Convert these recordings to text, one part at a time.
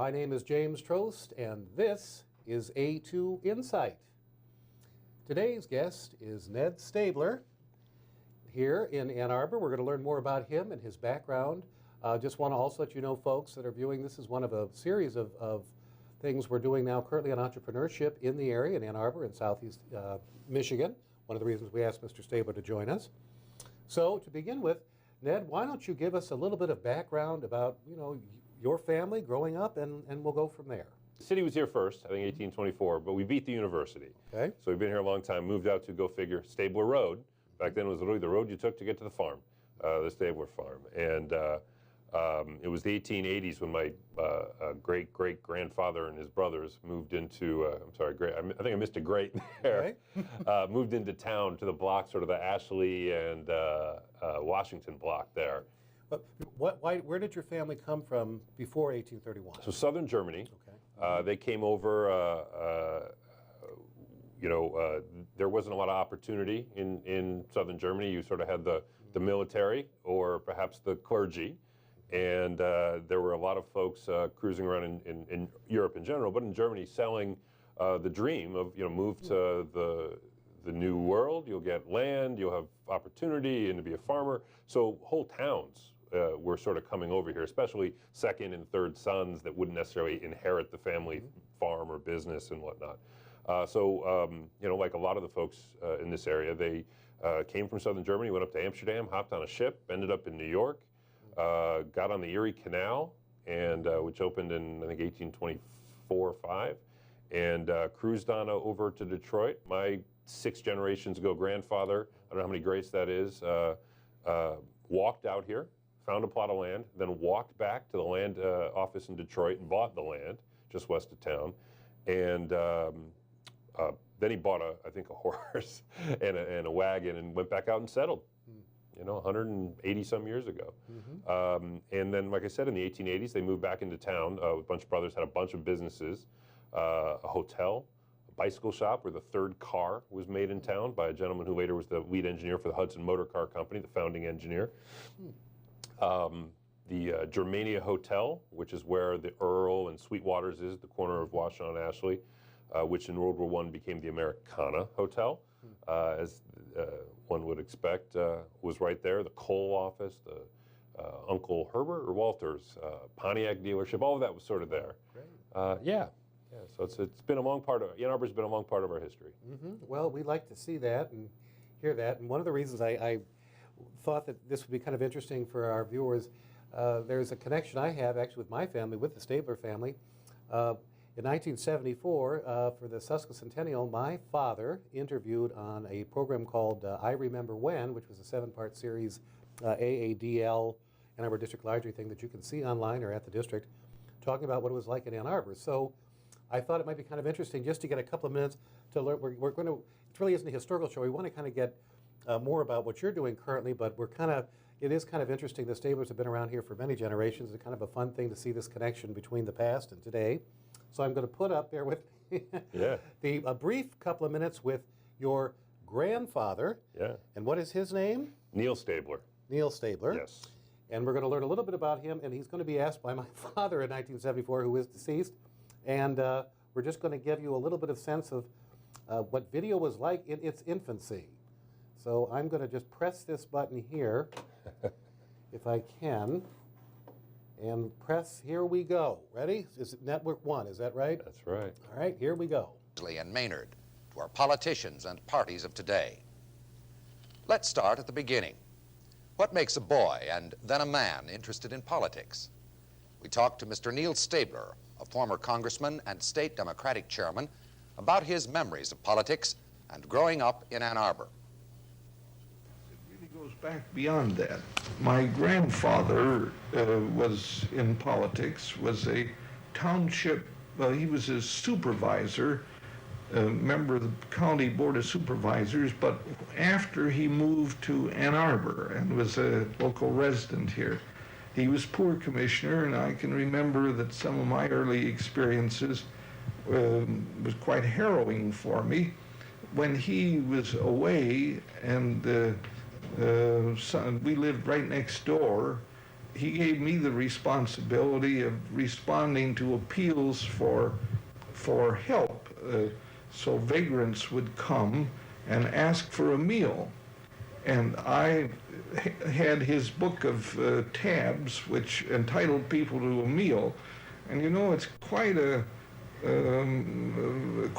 My name is James Trost, and this is A2 Insight. Today's guest is Ned Staebler here in Ann Arbor. We're going to learn more about him and his background. Just want to also let you know, folks that are viewing, this is one of a series of things we're doing now currently on entrepreneurship in the area in Ann Arbor in southeast Michigan. One of the reasons we asked Mr. Staebler to join us. So to begin with, Ned, why don't you give us a little bit of background about, your family growing up, and we'll go from there. The city was here first, I think 1824, but we beat the university. Okay. So we've been here a long time, moved out to, go figure, Staebler Road. Back then it was literally the road you took to get to the farm, the Staebler farm. And it was the 1880s when my great-great-grandfather and his brothers moved into, I think I missed a great there, Okay. moved into town to the block, sort of the Ashley and Washington block there. But where did your family come from before 1831? So southern Germany. Okay. They came over, there wasn't a lot of opportunity in southern Germany. You sort of had the military or perhaps the clergy. And there were a lot of folks cruising around in Europe in general, but in Germany selling the dream of, move to the new world, you'll get land, you'll have opportunity and to be a farmer. So whole towns were sort of coming over here, especially second and third sons that wouldn't necessarily inherit the family farm or business and whatnot. Like a lot of the folks in this area, they came from southern Germany, went up to Amsterdam, hopped on a ship, ended up in New York, got on the Erie Canal, and which opened in, I think, 1824 or 5, and cruised on over to Detroit. My 6 generations ago grandfather, I don't know how many greats that is, walked out here, found a plot of land, then walked back to the land office in Detroit and bought the land just west of town. And then he bought, I think, a horse and a wagon and went back out and settled, 180 some years ago. Mm-hmm. And then, like I said, in the 1880s, they moved back into town. A bunch of brothers had a bunch of businesses, a hotel, a bicycle shop where the third car was made in town by a gentleman who later was the lead engineer for the Hudson Motor Car Company, the founding engineer. The Germania Hotel, which is where the Earl and Sweetwater's is, the corner of Washington and Ashley, which in World War I became the Americana Hotel, as one would expect, was right there. The coal office, the Uncle Herbert or Walter's Pontiac dealership, all of that was sort of there. Great. Yeah. So it's been a long part of, Ann Arbor's been a long part of our history. Mm-hmm. Well, we'd like to see that and hear that. And one of the reasons I thought that this would be kind of interesting for our viewers, there's a connection I have actually with my family, with the Staebler family. In 1974, for the Sesquicentennial, my father interviewed on a program called I Remember When, which was a 7-part series, AADL, Ann Arbor District Library thing that you can see online or at the district, talking about what it was like in Ann Arbor. So I thought it might be kind of interesting just to get a couple of minutes to learn. We're going to, it really isn't a historical show. We want to kind of get more about what you're doing currently, but it is kind of interesting. The Staeblers have been around here for many generations. It's kind of a fun thing to see this connection between the past and today. So I'm going to put up there with a brief couple of minutes with your grandfather. Yeah. And what is his name? Neil Staebler. Neil Staebler. Yes. And we're going to learn a little bit about him, and he's going to be asked by my father in 1974, who is deceased. And we're just going to give you a little bit of sense of what video was like in its infancy. So I'm going to just press this button here, if I can, and press, here we go. Ready? Is it Network 1, is that right? That's right. All right, here we go. And Maynard, to our politicians and parties of today. Let's start at the beginning. What makes a boy and then a man interested in politics? We talked to Mr. Neil Staebler, a former congressman and state Democratic chairman, about his memories of politics and growing up in Ann Arbor. Goes back beyond that. My grandfather was in politics, was a township, he was a supervisor, a member of the county board of supervisors, but after he moved to Ann Arbor and was a local resident here, he was poor commissioner, and I can remember that some of my early experiences was quite harrowing for me. When he was away and we lived right next door, he gave me the responsibility of responding to appeals for help. So vagrants would come and ask for a meal. And I had his book of tabs, which entitled people to a meal. And you know, it's quite a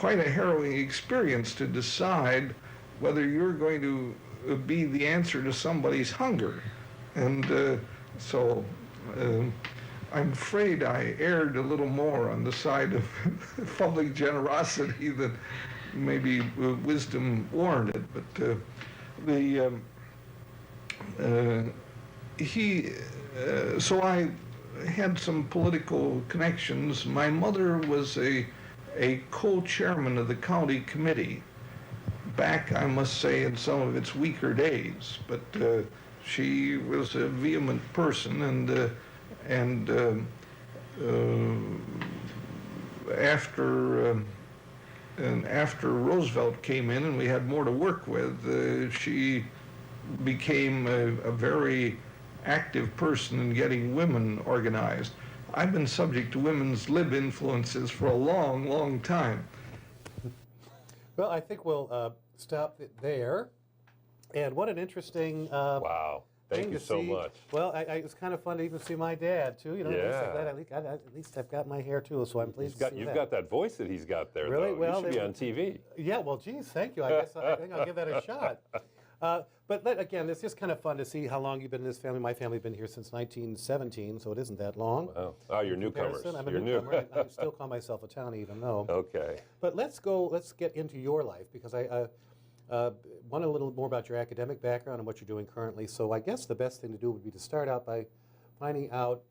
harrowing experience to decide whether you're going to be the answer to somebody's hunger. And so I'm afraid I erred a little more on the side of public generosity than maybe wisdom warranted. But so I had some political connections. My mother was a co-chairman of the county committee back, I must say, in some of its weaker days. But she was a vehement person, and after Roosevelt came in and we had more to work with, she became a very active person in getting women organized. I've been subject to women's lib influences for a long, long time. Well, I think we'll stop it there. And what an interesting Wow. Thank you so much. Well, it was kind of fun to even see my dad, too. You know, at least I've got my hair, too, so I'm pleased to see that. You've got that voice that he's got there, really? though. Well, you should be on TV. Yeah, well, geez, thank you. I think I'll give that a shot. But again, it's just kind of fun to see how long you've been in this family. My family's been here since 1917, so it isn't that long. Wow. Oh, you're newcomers. I'm a you're newcomer. I still call myself a townie, even though. Okay. But let's get into your life, because I want a little more about your academic background and what you're doing currently. So I guess the best thing to do would be to start out by finding out,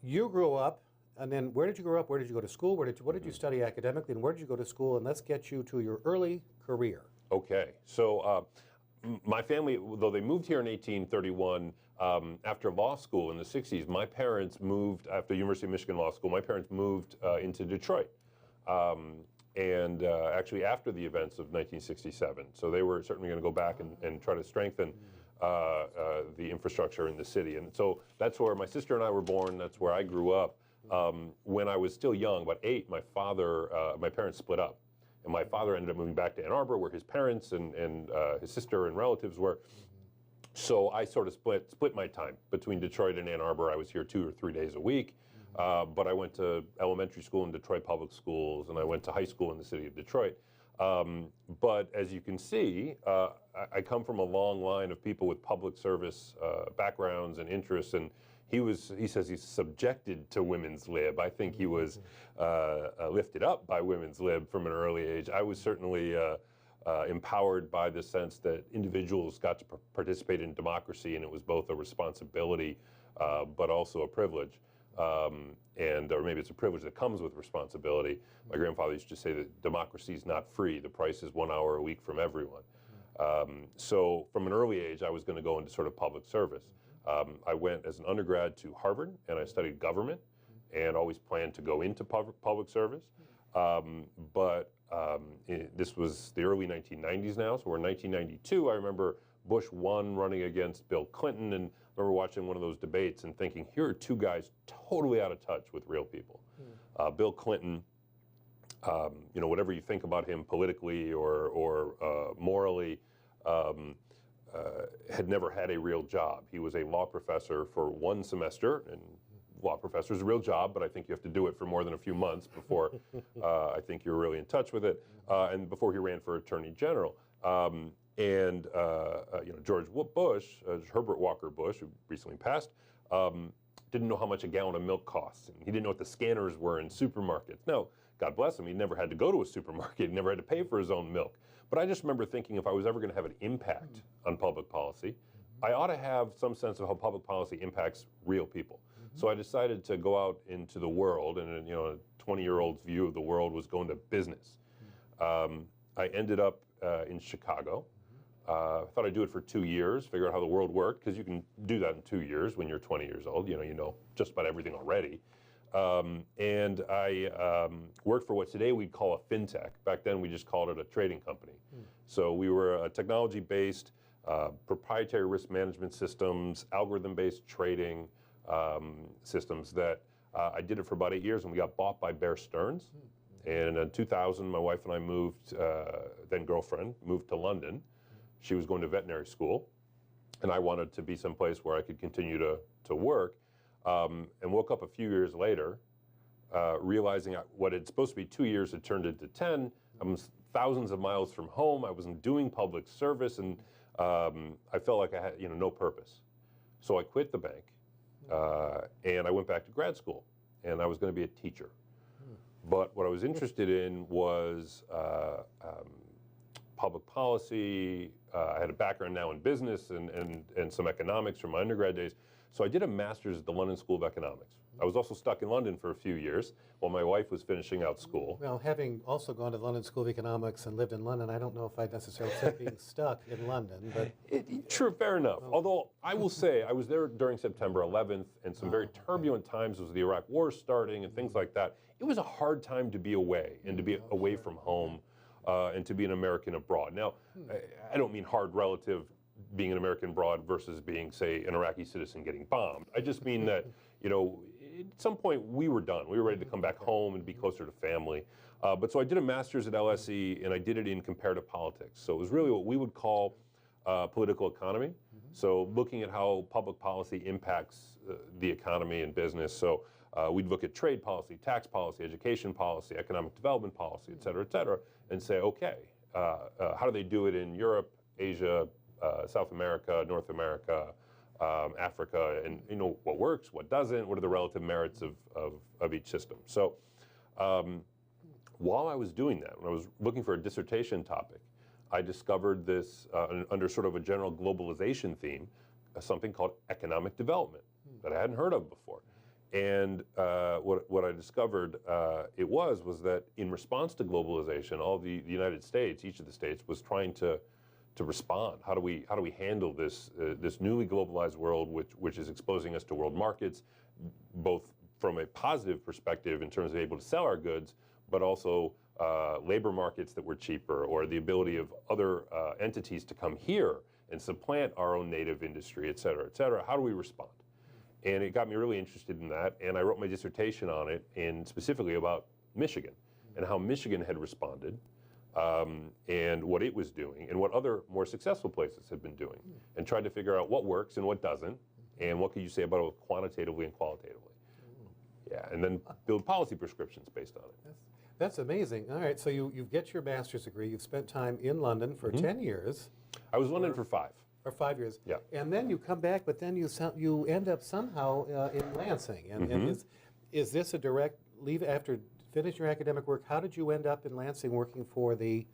you grew up, and then where did you grow up? Where did you go to school? What did you study academically, and where did you go to school? And let's get you to your early career. Okay. So my family, though they moved here in 1831, after law school in the 60s, my parents moved, after University of Michigan Law School, my parents moved into Detroit. And actually after the events of 1967. So they were certainly going to go back and try to strengthen the infrastructure in the city. And so that's where my sister and I were born. That's where I grew up. When I was still young, about 8, my parents split up. And my father ended up moving back to Ann Arbor, where his parents and his sister and relatives were. So I sort of split my time between Detroit and Ann Arbor. I was here 2 or 3 days a week. But I went to elementary school in Detroit Public Schools, and I went to high school in the city of Detroit. But as you can see, I come from a long line of people with public service backgrounds and interests, and he says he's subjected to women's lib. I think he was lifted up by women's lib from an early age. I was certainly empowered by the sense that individuals got to participate in democracy, and it was both a responsibility but also a privilege. Or maybe it's a privilege that comes with responsibility. My grandfather used to say that democracy is not free. The price is 1 hour a week from everyone. So from an early age, I was going to go into sort of public service. I went as an undergrad to Harvard, and I studied government, and always planned to go into public service. This was the early 1990s now, so we're in 1992. I remember Bush 1 running against Bill Clinton, and I remember watching one of those debates and thinking, here are two guys totally out of touch with real people. Bill Clinton, whatever you think about him politically or morally, had never had a real job. He was a law professor for 1 semester, and law professor is a real job, but I think you have to do it for more than a few months before I think you're really in touch with it, and before he ran for Attorney General. George Bush, Herbert Walker Bush, who recently passed, didn't know how much a gallon of milk costs. And he didn't know what the scanners were in supermarkets. No, God bless him, he never had to go to a supermarket. He never had to pay for his own milk. But I just remember thinking, if I was ever going to have an impact on public policy, I ought to have some sense of how public policy impacts real people. So I decided to go out into the world, and a 20-year-old's view of the world was going to business. I ended up in Chicago. I thought I'd do it for 2 years, figure out how the world worked, because you can do that in 2 years when you're 20 years old. You know just about everything already. And I worked for what today we'd call a fintech. Back then we just called it a trading company. So we were a technology-based, proprietary risk management systems, algorithm-based trading, systems that I did it for about 8 years, and we got bought by Bear Stearns. And in 2000, my wife and I moved, then girlfriend, moved to London. She was going to veterinary school, and I wanted to be someplace where I could continue to work, and woke up a few years later, realizing what had supposed to be 2 years had turned into 10. I was thousands of miles from home. I wasn't doing public service, and I felt like I had no purpose. So I quit the bank, and I went back to grad school, and I was going to be a teacher. But what I was interested in was public policy. I had a background now in business and some economics from my undergrad days. So I did a master's at the London School of Economics. I was also stuck in London for a few years while my wife was finishing out school. Well, having also gone to the London School of Economics and lived in London, I don't know if I'd necessarily say being stuck in London, but... True, fair enough. Although I will say I was there during September 11th, and some very turbulent times as the Iraq War starting and things like that. It was a hard time to be away and to be away from home and to be an American abroad. Now, I don't mean hard relative being an American abroad versus being, say, an Iraqi citizen getting bombed. I just mean that, at some point we were done. We were ready to come back home and be closer to family. But so I did a master's at LSE, and I did it in comparative politics. So it was really what we would call political economy. So looking at how public policy impacts the economy and business. So we'd look at trade policy, tax policy, education policy, economic development policy, et cetera, and say, okay, how do they do it in Europe, Asia, South America, North America, Africa, and what works, what doesn't, what are the relative merits of each system. So while I was doing that, when I was looking for a dissertation topic, I discovered this under sort of a general globalization theme, something called economic development that I hadn't heard of before. And what I discovered it was that in response to globalization, all the United States, each of the states, was trying to respond. How do we handle this newly globalized world, which is exposing us to world markets, both from a positive perspective in terms of able to sell our goods, but also labor markets that were cheaper, or the ability of other entities to come here and supplant our own native industry, et cetera, et cetera. How do we respond? And it got me really interested in that, and I wrote my dissertation on it, and specifically about Michigan and how Michigan had responded. And what it was doing, and what other more successful places have been doing, and tried to figure out what works and what doesn't, and what could you say about it quantitatively and qualitatively. Yeah, and then build policy prescriptions based on it. That's amazing. All right, so you get your master's degree. You've spent time in London for 10 years. I was in London for 5. Or 5 years. Yeah. And then you come back, but then you end up somehow in Lansing. And is this a direct leave after finish your academic work? How did you end up in Lansing working for the,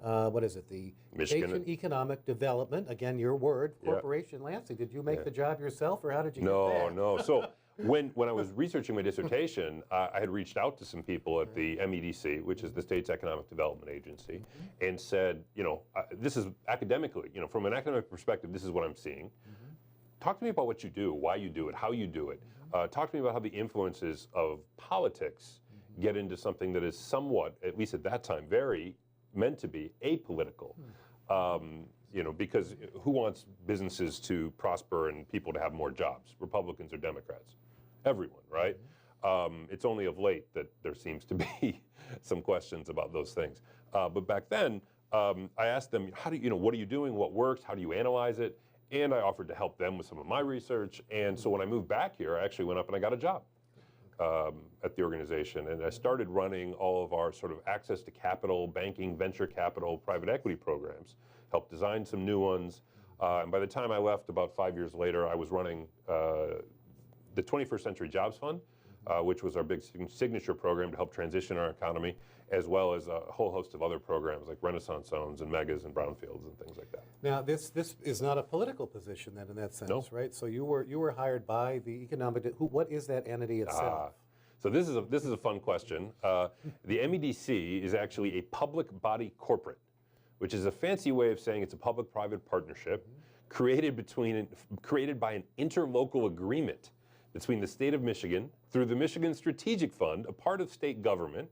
the Michigan Economic Development, again, your word, Corporation Lansing? Did you make the job yourself, or how did you get that? No. So when I was researching my dissertation, I had reached out to some people at the MEDC, which is the state's economic development agency, and said, this is academically, from an academic perspective, this is what I'm seeing. Talk to me about what you do, why you do it, how you do it. Talk to me about how the influences of politics get into something that is somewhat, at least at that time, very meant to be apolitical. Because who wants businesses to prosper and people to have more jobs, Republicans or Democrats? Everyone, right? It's only of late that there seems to be some questions about those things. But back then, I asked them, what are you doing? What works? How do you analyze it? And I offered to help them with some of my research. And so when I moved back here, I actually went up and I got a job at the organization. And I started running all of our sort of access to capital, banking, venture capital, private equity programs, helped design some new ones. And by the time I left, about 5 years later, I was running the 21st Century Jobs Fund, which was our big signature program to help transition our economy, as well as a whole host of other programs like Renaissance Zones and Megas and Brownfields and things like that. Now, this is not a political position then in that sense, No. right? So you were hired by the economic. What is that entity itself? So this is a fun question. The MEDC is actually a public body corporate, which is a fancy way of saying it's a public-private partnership created by an interlocal agreement between the state of Michigan through the Michigan Strategic Fund, a part of state government,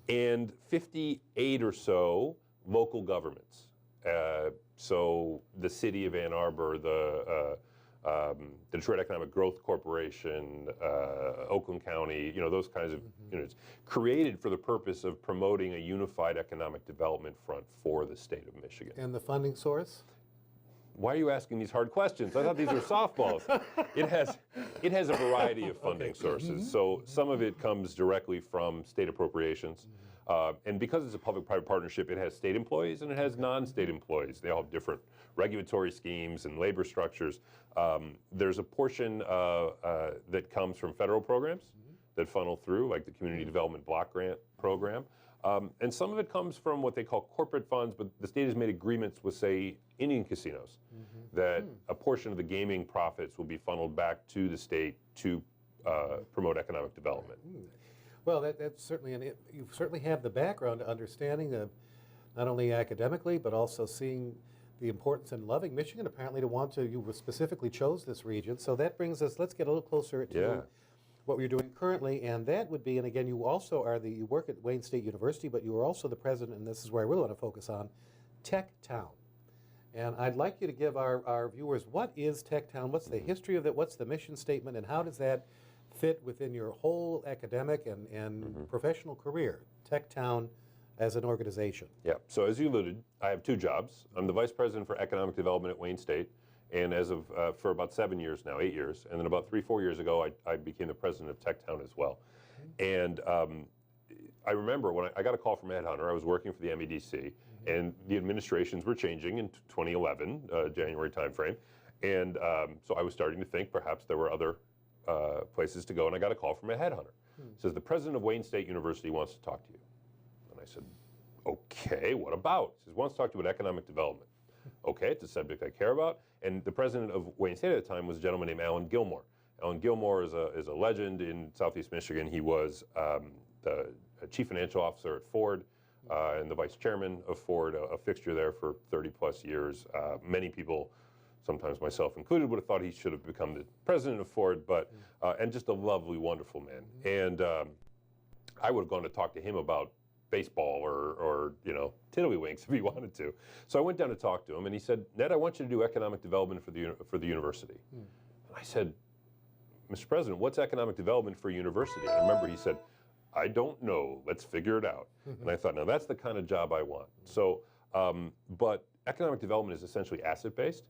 and 58 or so local governments. So the city of Ann Arbor, the Detroit Economic Growth Corporation, Oakland County, those kinds of units, created for the purpose of promoting a unified economic development front for the state of Michigan. And the funding source? Why are you asking these hard questions? I thought these were softballs. It has a variety of funding sources. So some of it comes directly from state appropriations. And because it's a public-private partnership, it has state employees and it has non-state employees. They all have different regulatory schemes and labor structures. There's a portion that comes from federal programs that funnel through, like the Community Development Block Grant Program. And some of it comes from what they call corporate funds, but the state has made agreements with, say, Indian casinos, that a portion of the gaming profits will be funneled back to the state to promote economic development. Well, that's certainly, you certainly have the background to understanding not only academically, but also seeing the importance and loving Michigan, apparently you specifically chose this region. So that brings us, let's get a little closer to what you're doing currently, and that would be, and again, you also you work at Wayne State University, but you are also the president, and this is where I really want to focus on, TechTown. And I'd like you to give our viewers, what is TechTown, what's the history of it, what's the mission statement, and how does that fit within your whole academic and professional career, TechTown as an organization? Yeah, so as you alluded, I have two jobs. I'm the Vice President for Economic Development at Wayne State, and as of, for about 7 years now, 8 years, and then about 3-4 years ago, I became the president of TechTown as well. And I remember when I got a call from a headhunter. I was working for the MEDC, and the administrations were changing in 2011, January timeframe, and so I was starting to think perhaps there were other places to go, and I got a call from a headhunter. It says, the president of Wayne State University wants to talk to you. And I said, okay, what about? He says, wants to talk to you about economic development. Okay, it's a subject I care about. And the president of Wayne State at the time was a gentleman named Alan Gilmore. Alan Gilmore is a legend in Southeast Michigan. He was the chief financial officer at Ford and the vice chairman of Ford, a fixture there for 30 plus years. Many people, sometimes myself included, would have thought he should have become the president of Ford, but and just a lovely, wonderful man. And I would have gone to talk to him about baseball or tiddlywinks if he wanted to. So I went down to talk to him, and he said, Ned, I want you to do economic development for the university. And I said, Mr. President, what's economic development for a university? And I remember he said, I don't know, let's figure it out. And I thought, now that's the kind of job I want. So, but economic development is essentially asset-based.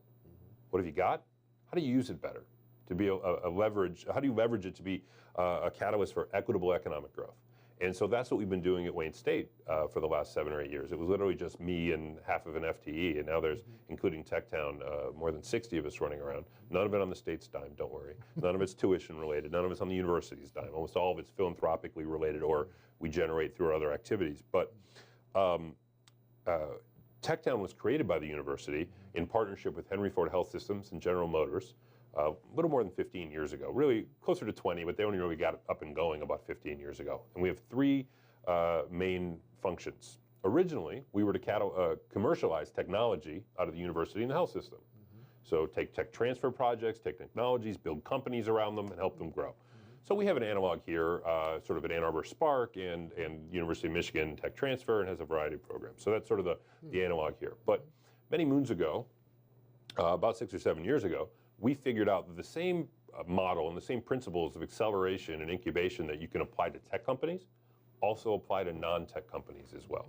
What have you got? How do you use it better? To be a leverage, how do you leverage it to be a catalyst for equitable economic growth? And so that's what we've been doing at Wayne State for the last 7 or 8 years. It was literally just me and half of an FTE, and now there's, including TechTown, more than 60 of us running around. None of it on the state's dime, don't worry. None of it's tuition related. None of it's on the university's dime. Almost all of it's philanthropically related, or we generate through our other activities. But TechTown was created by the university in partnership with Henry Ford Health Systems and General Motors a little more than 15 years ago, really closer to 20, but they only really got up and going about 15 years ago. And we have 3 main functions. Originally, we were to commercialize technology out of the university and the health system. So take tech transfer projects, take technologies, build companies around them, and help them grow. So we have an analog here, sort of at Ann Arbor Spark and University of Michigan Tech Transfer, and has a variety of programs. So that's sort of the analog here. But many moons ago, about 6 or 7 years ago, we figured out that the same model and the same principles of acceleration and incubation that you can apply to tech companies also apply to non-tech companies as well.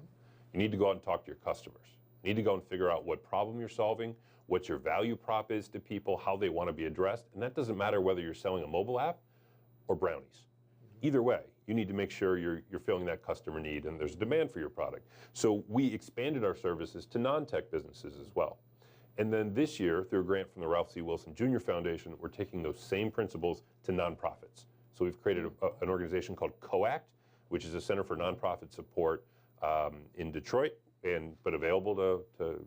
You need to go out and talk to your customers. You need to go and figure out what problem you're solving, what your value prop is to people, how they want to be addressed. And that doesn't matter whether you're selling a mobile app or brownies. Either way, you need to make sure you're filling that customer need and there's demand for your product. So we expanded our services to non-tech businesses as well. And then this year, through a grant from the Ralph C. Wilson Jr. Foundation, we're taking those same principles to nonprofits. So we've created an organization called COACT, which is a center for nonprofit support in Detroit, but available to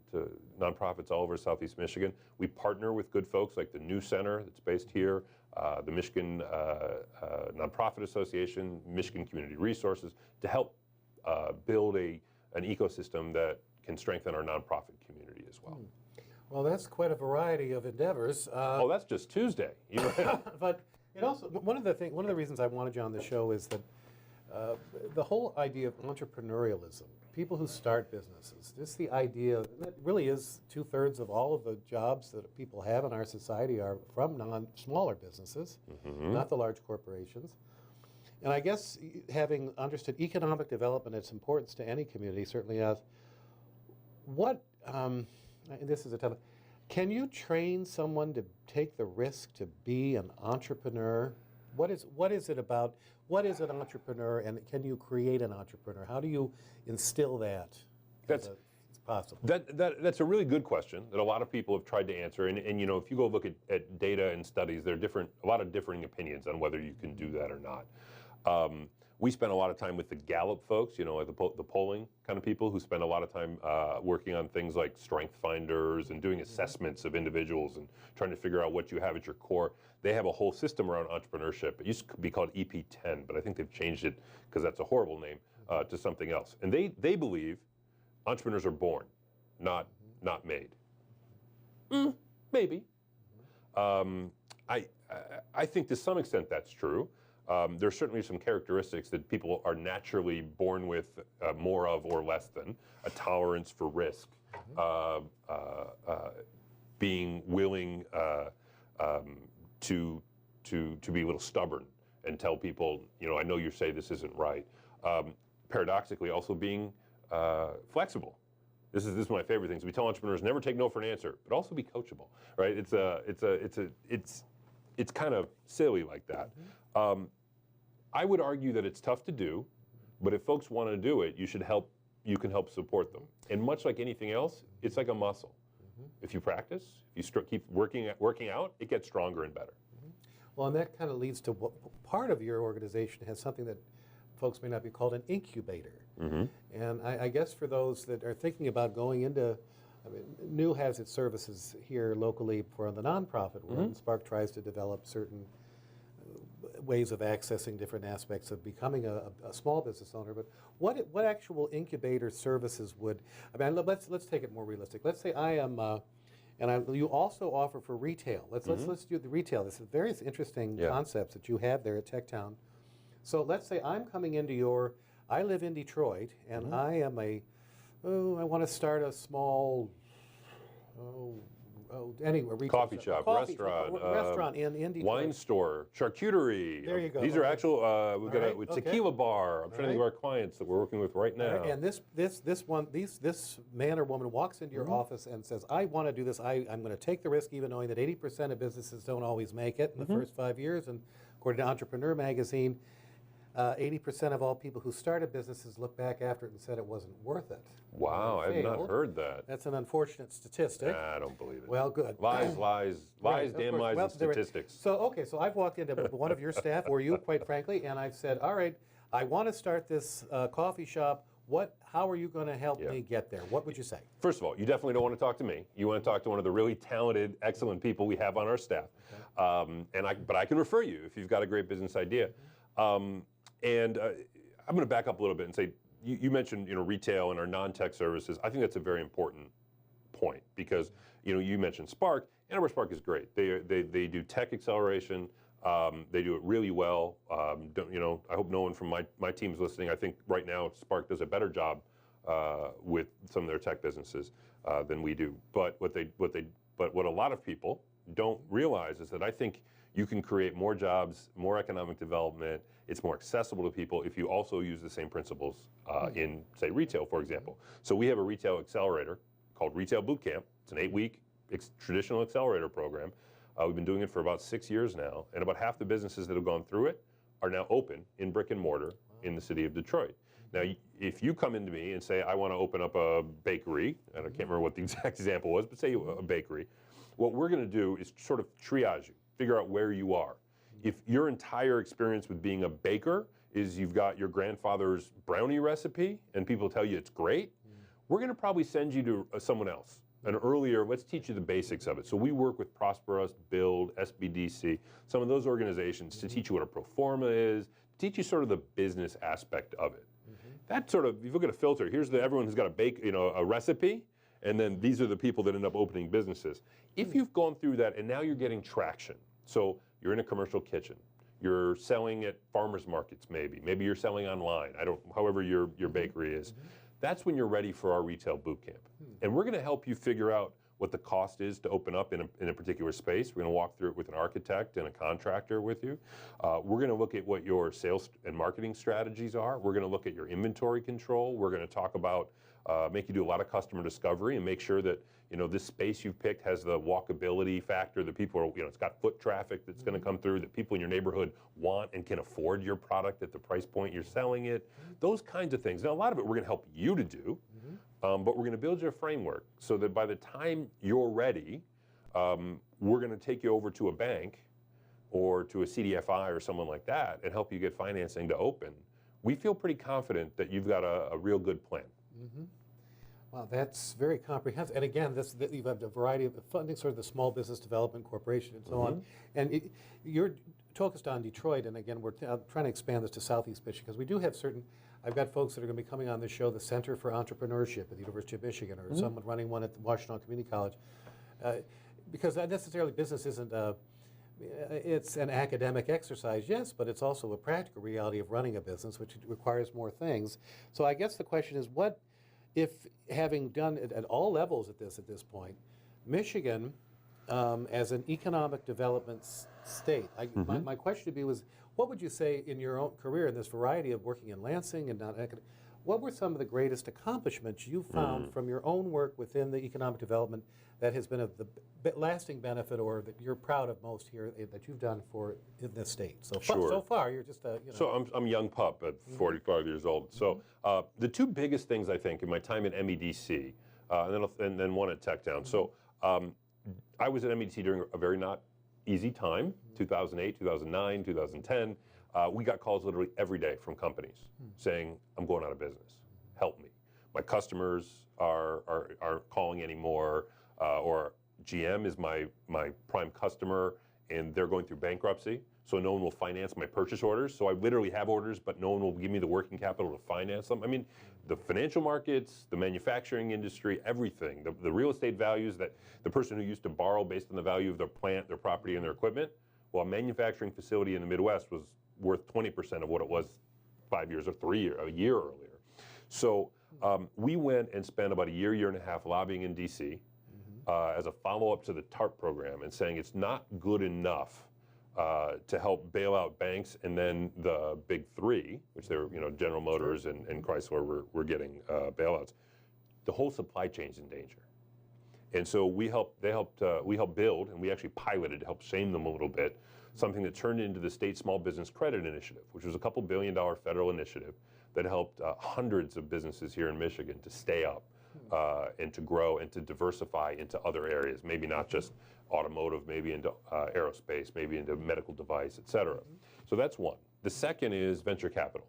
nonprofits all over Southeast Michigan. We partner with good folks like the New Center that's based here, the Michigan Nonprofit Association, Michigan Community Resources, to help build an ecosystem that can strengthen our nonprofit community as well. Well, that's quite a variety of endeavors. Oh, that's just Tuesday. But it also, one of the reasons I wanted you on the show is that the whole idea of entrepreneurialism. people who start businesses, just the idea, and it really is 2/3 of all of the jobs that people have in our society are from smaller businesses, not the large corporations. And I guess having understood economic development, its importance to any community, certainly as what, and this is a tough, can you train someone to take the risk to be an entrepreneur? What is it about, what is an entrepreneur, and can you create an entrepreneur? How do you instill that? That's possible. That's a really good question that a lot of people have tried to answer. And you know, if you go look at data and studies, there are a lot of differing opinions on whether you can do that or not. We spend a lot of time with the Gallup folks, you know, like the polling kind of people who spend a lot of time working on things like strength finders and doing assessments of individuals and trying to figure out what you have at your core. They have a whole system around entrepreneurship. It used to be called EP10, but I think they've changed it because that's a horrible name to something else. And they believe entrepreneurs are born, not made. Maybe. I think to some extent that's true. There's certainly some characteristics that people are naturally born with more of or less than: a tolerance for risk, being willing to be a little stubborn and tell people, you know, I know you say this isn't right. Paradoxically, also being flexible. This is my favorite things. We tell entrepreneurs never take no for an answer, but also be coachable, right? It's kind of silly like that. I would argue that it's tough to do, but if folks want to do it, you can help support them. And much like anything else, it's like a muscle. If you practice, if you keep working out, it gets stronger and better. Well, and that kind of leads to what part of your organization has something that folks may not be called an incubator. And I guess for those that are thinking about going into, I mean, New has its services here locally for the nonprofit world. And Spark tries to develop certain ways of accessing different aspects of becoming a small business owner. But what actual incubator services would, I mean, let's take it more realistic. Let's say I am, you also offer for retail. Let's do the retail. This is various interesting concepts that you have there at TechTown. So let's say I'm coming into I live in Detroit, and I am I want to start a small, coffee shop, restaurant in Detroit. Wine store, charcuterie. There you go. These are actual. We've got a tequila bar. I'm trying to think of our clients that we're working with right now. And this man or woman walks into your office and says, "I want to do this. I'm going to take the risk, even knowing that 80% of businesses don't always make it in the first 5 years." And according to Entrepreneur Magazine, 80% of all people who started businesses look back after it and said it wasn't worth it. Wow, I've not heard that. That's an unfortunate statistic. I don't believe it. Well, good. Lies, Right, damn lies, and statistics. So I've walked into one of your staff, or you, quite frankly, and I've said, all right, I want to start this coffee shop. How are you going to help me get there? What would you say? First of all, you definitely don't want to talk to me. You want to talk to one of the really talented, excellent people we have on our staff. Okay. But I can refer you if you've got a great business idea. I'm going to back up a little bit and say, you mentioned retail and our non-tech services. I think that's a very important point because you mentioned Spark. Enterprise Spark is great. They do tech acceleration. They do it really well. I hope no one from my team's listening. I think right now Spark does a better job with some of their tech businesses than we do. But what a lot of people don't realize is that I think you can create more jobs, more economic development. It's more accessible to people if you also use the same principles in, say, retail, for example. So we have a retail accelerator called Retail Bootcamp. It's an 8-week traditional accelerator program. We've been doing it for about 6 years now, and about half the businesses that have gone through it are now open in brick and mortar in the city of Detroit. Now, if you come into me and say, I want to open up a bakery, and I can't remember what the exact example was, but say a bakery, what we're going to do is sort of triage you, figure out where you are. If your entire experience with being a baker is you've got your grandfather's brownie recipe and people tell you it's great, we're going to probably send you to someone else. And earlier, let's teach you the basics of it. So we work with Prosper Us, Build, SBDC, some of those organizations to teach you what a pro forma is, teach you sort of the business aspect of it. That sort of, if you look at a filter, here's everyone who's got a recipe, and then these are the people that end up opening businesses. If you've gone through that and now you're getting traction, so you're in a commercial kitchen, you're selling at farmers markets maybe you're selling online, however your bakery is, that's when you're ready for our retail boot camp. And we're going to help you figure out what the cost is to open up in a particular space. We're going to walk through it with an architect and a contractor with you. We're going to look at what your sales and marketing strategies are. We're going to look at your inventory control. We're going to talk about make you do a lot of customer discovery and make sure that this space you've picked has the walkability factor, that people are, it's got foot traffic that's going to come through, that people in your neighborhood want and can afford your product at the price point you're selling it. Those kinds of things. Now, a lot of it we're going to help you to do. But we're going to build you a framework so that by the time you're ready, we're going to take you over to a bank or to a CDFI or someone like that and help you get financing to open. We feel pretty confident that you've got a real good plan. Wow, that's very comprehensive. And again, you have a variety of funding, sort of the Small Business Development Corporation and so on. And you're focused on Detroit, and again, we're trying to expand this to Southeast Michigan, because we do have I've got folks that are going to be coming on this show, the Center for Entrepreneurship at the University of Michigan, or someone running one at the Washington Community College. Because not necessarily business isn't it's an academic exercise, yes, but it's also a practical reality of running a business, which requires more things. So I guess the question is, what if, having done it at all levels at this point, Michigan, as an economic development state, my question to you was, what would you say in your own career in this variety of working in Lansing and what were some of the greatest accomplishments you found from your own work within the economic development that has been of the lasting benefit, or that you're proud of most here that you've done in this state? So, so far, you're just So I'm a young pup at 45 years old. So the two biggest things, I think, in my time at MEDC, and then one at TechTown. So I was at MEDC during a very not easy time, 2008, 2009, 2010. We got calls literally every day from companies saying, I'm going out of business, help me. My customers aren't calling anymore, or GM is my prime customer and they're going through bankruptcy, so no one will finance my purchase orders. So I literally have orders, but no one will give me the working capital to finance them. I mean, the financial markets, the manufacturing industry, everything, the real estate values, that the person who used to borrow based on the value of their plant, their property, and their equipment, well, a manufacturing facility in the Midwest was worth 20% of what it was 5 years or a year earlier. So we went and spent about a year and a half lobbying in DC as a follow-up to the TARP program, and saying it's not good enough to help bail out banks and then the big three, which they were, General Motors and Chrysler were getting bailouts. The whole supply chain's in danger. And so we helped build, and we actually piloted to help shame them a little bit, something that turned into the State Small Business Credit Initiative, which was a couple $2 billion federal initiative that helped hundreds of businesses here in Michigan to stay up and to grow and to diversify into other areas, maybe not just automotive, maybe into aerospace, maybe into medical device, et cetera. So that's one. The second is venture capital.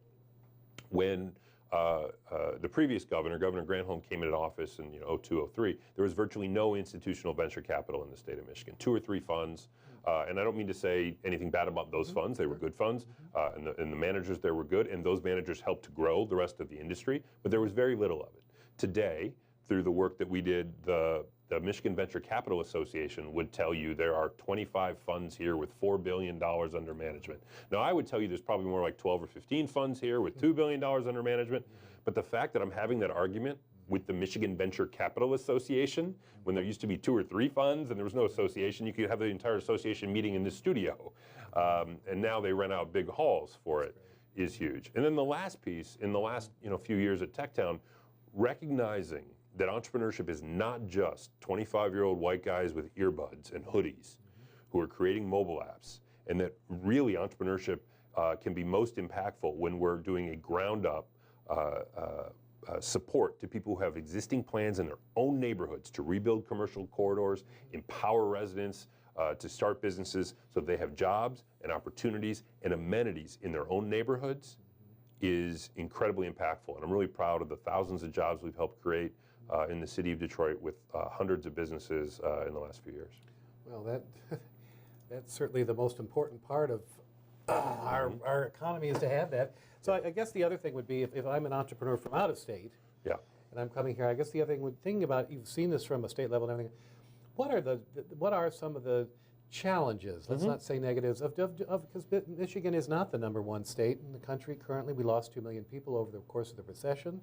When the previous Governor Granholm, came into office in 2002, 2003, there was virtually no institutional venture capital in the state of Michigan, 2 or 3 funds. And I don't mean to say anything bad about those funds. They were good funds, and the managers there were good, and those managers helped to grow the rest of the industry, but there was very little of it. Today, through the work that we did, the Michigan Venture Capital Association would tell you there are 25 funds here with $4 billion under management. Now, I would tell you there's probably more like 12 or 15 funds here with $2 billion under management, but the fact that I'm having that argument with the Michigan Venture Capital Association, when there used to be 2 or 3 funds and there was no association, you could have the entire association meeting in this studio, and now they rent out big halls for it, is huge. And then the last piece, in the last few years at TechTown, recognizing that entrepreneurship is not just 25-year-old white guys with earbuds and hoodies who are creating mobile apps, and that really entrepreneurship can be most impactful when we're doing a ground-up support to people who have existing plans in their own neighborhoods to rebuild commercial corridors, empower residents to start businesses so they have jobs and opportunities and amenities in their own neighborhoods, is incredibly impactful. And I'm really proud of the thousands of jobs we've helped create in the city of Detroit with hundreds of businesses in the last few years. Well, that's certainly the most important part of our economy, is to have that. So I guess the other thing would be, if I'm an entrepreneur from out of state, and I'm coming here, I guess the other thing, thinking about, you've seen this from a state level and everything, what are some of the challenges, let's not say negatives, because Michigan is not the #1 state in the country currently. We lost 2 million people over the course of the recession.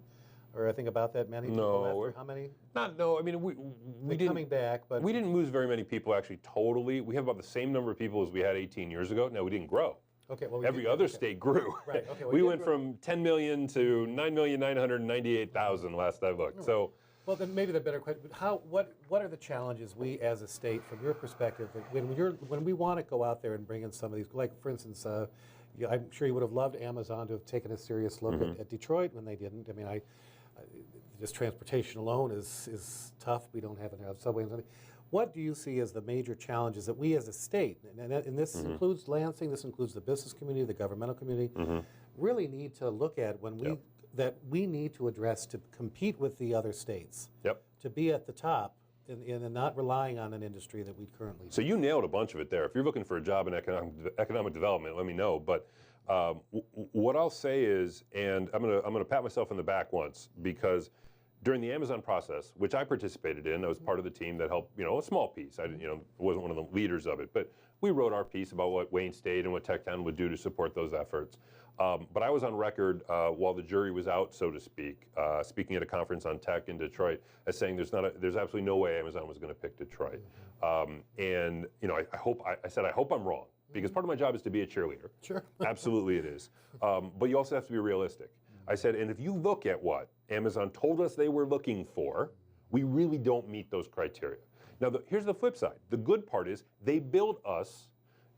or I think about that many people No, after how many? No. I mean, we They're didn't coming back, but we didn't lose very many people actually. Totally, we have about the same number of people as we had 18 years ago. No, we didn't grow. okay. Well, we Every did- other okay. state grew. Right, okay, well, we you went did grow. from 10 million to 9,998,000 last I looked. So. Well, then maybe the better question: what are the challenges we as a state, from your perspective, that when we want to go out there and bring in some of these, like for instance, I'm sure you would have loved Amazon to have taken a serious look at Detroit when they didn't. I mean, just transportation alone is tough. We don't have enough subway and something. What do you see as the major challenges that we as a state, and this includes Lansing, this includes the business community, the governmental community, really need to look at when we that we need to address to compete with the other states, to be at the top and not relying on an industry that we currently do? So you nailed a bunch of it there. If you're looking for a job in economic development, let me know. But what I'll say is, and I'm gonna pat myself on the back once, because during the Amazon process, which I participated in, I was part of the team that helped, a small piece. I didn't, wasn't one of the leaders of it, but we wrote our piece about what Wayne State and what TechTown would do to support those efforts. But I was on record while the jury was out, so to speak, speaking at a conference on tech in Detroit, as saying there's absolutely no way Amazon was going to pick Detroit. And I said I hope I'm wrong, because part of my job is to be a cheerleader. Sure. Absolutely it is. But you also have to be realistic. I said, and if you look at what Amazon told us they were looking for, we really don't meet those criteria. Now, here's the flip side. The good part is they built us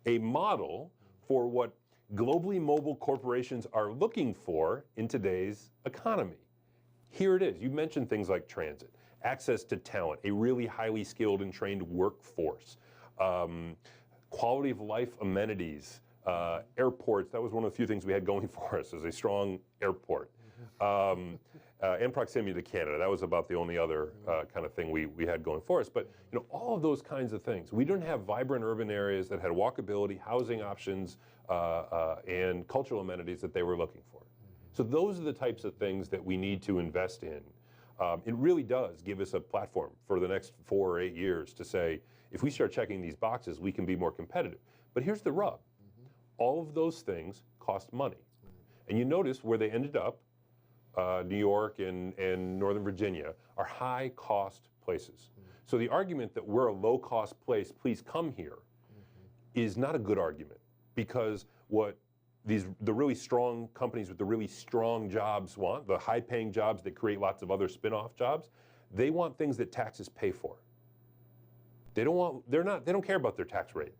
a model for what globally mobile corporations are looking for in today's economy. Here it is. You mentioned things like transit, access to talent, a really highly skilled and trained workforce, quality of life amenities, airports. That was one of the few things we had going for us, as a strong airport. And proximity to Canada. That was about the only other kind of thing we had going for us. But all of those kinds of things. We didn't have vibrant urban areas that had walkability, housing options, and cultural amenities that they were looking for. So those are the types of things that we need to invest in. It really does give us a platform for the next 4 or 8 years to say, if we start checking these boxes, we can be more competitive. But here's the rub. All of those things cost money. And you notice where they ended up, New York and Northern Virginia, are high-cost places. So the argument that we're a low-cost place, please come here, is not a good argument, because what the really strong companies with the really strong jobs want, the high-paying jobs that create lots of other spin-off jobs, they want things that taxes pay for. They don't care about their tax rate.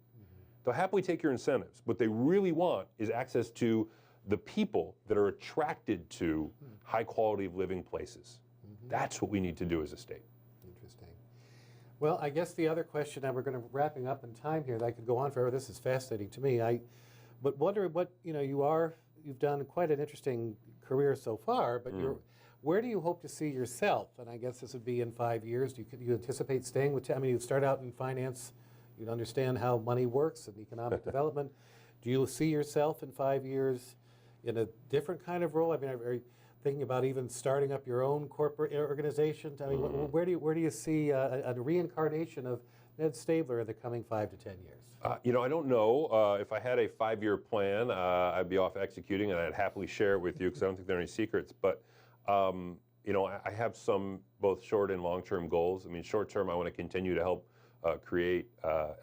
They'll happily take your incentives. What they really want is access to the people that are attracted to high quality of living places. That's what we need to do as a state. Interesting. Well, I guess the other question, and we're going to wrapping up in time here, that I could go on forever. This is fascinating to me. But wonder what you've done quite an interesting career so far. But where do you hope to see yourself? And I guess this would be in 5 years. Do you anticipate staying with? You'd start out in finance. You'd understand how money works and economic development. Do you see yourself in 5 years in a different kind of role? Are you thinking about even starting up your own corporate organization? Where do you see a reincarnation of Ned Staebler in the coming 5 to 10 years? I don't know. If I had a 5-year plan, I'd be off executing, and I'd happily share it with you, because I don't think there are any secrets. But I have some both short and long-term goals. Short term, I want to continue to help create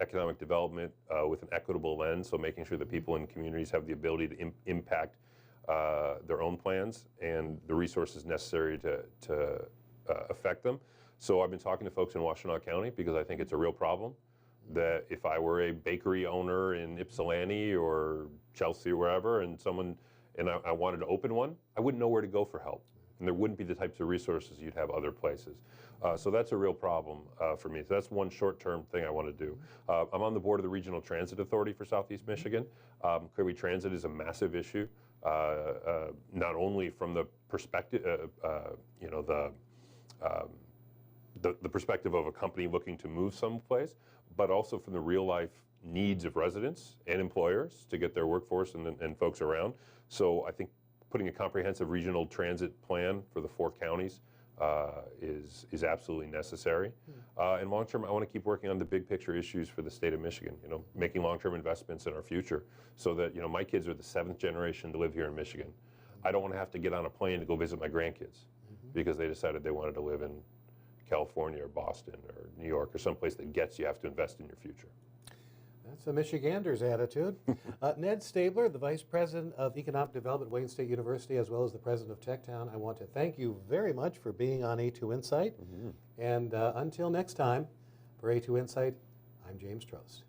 economic development with an equitable lens, so making sure that people in communities have the ability to impact their own plans and the resources necessary to affect them. So I've been talking to folks in Washtenaw County, because I think it's a real problem that if I were a bakery owner in Ypsilanti or Chelsea or wherever, and I wanted to open one, I wouldn't know where to go for help. And there wouldn't be the types of resources you'd have other places. So that's a real problem for me. So that's one short-term thing I want to do. I'm on the board of the Regional Transit Authority for Southeast Michigan. Clearly, transit is a massive issue, not only from the perspective, the perspective of a company looking to move someplace, but also from the real-life needs of residents and employers to get their workforce and folks around. So I think putting a comprehensive regional transit plan for the 4 counties is absolutely necessary. And long-term, I want to keep working on the big picture issues for the state of Michigan, making long-term investments in our future, so that, my kids are the 7th generation to live here in Michigan. I don't want to have to get on a plane to go visit my grandkids. because they decided they wanted to live in California or Boston or New York or someplace that gets you have to invest in your future. That's a Michigander's attitude. Ned Staebler, the Vice President of Economic Development at Wayne State University, as well as the President of TechTown, I want to thank you very much for being on A2 Insight. And until next time, for A2 Insight, I'm James Trost.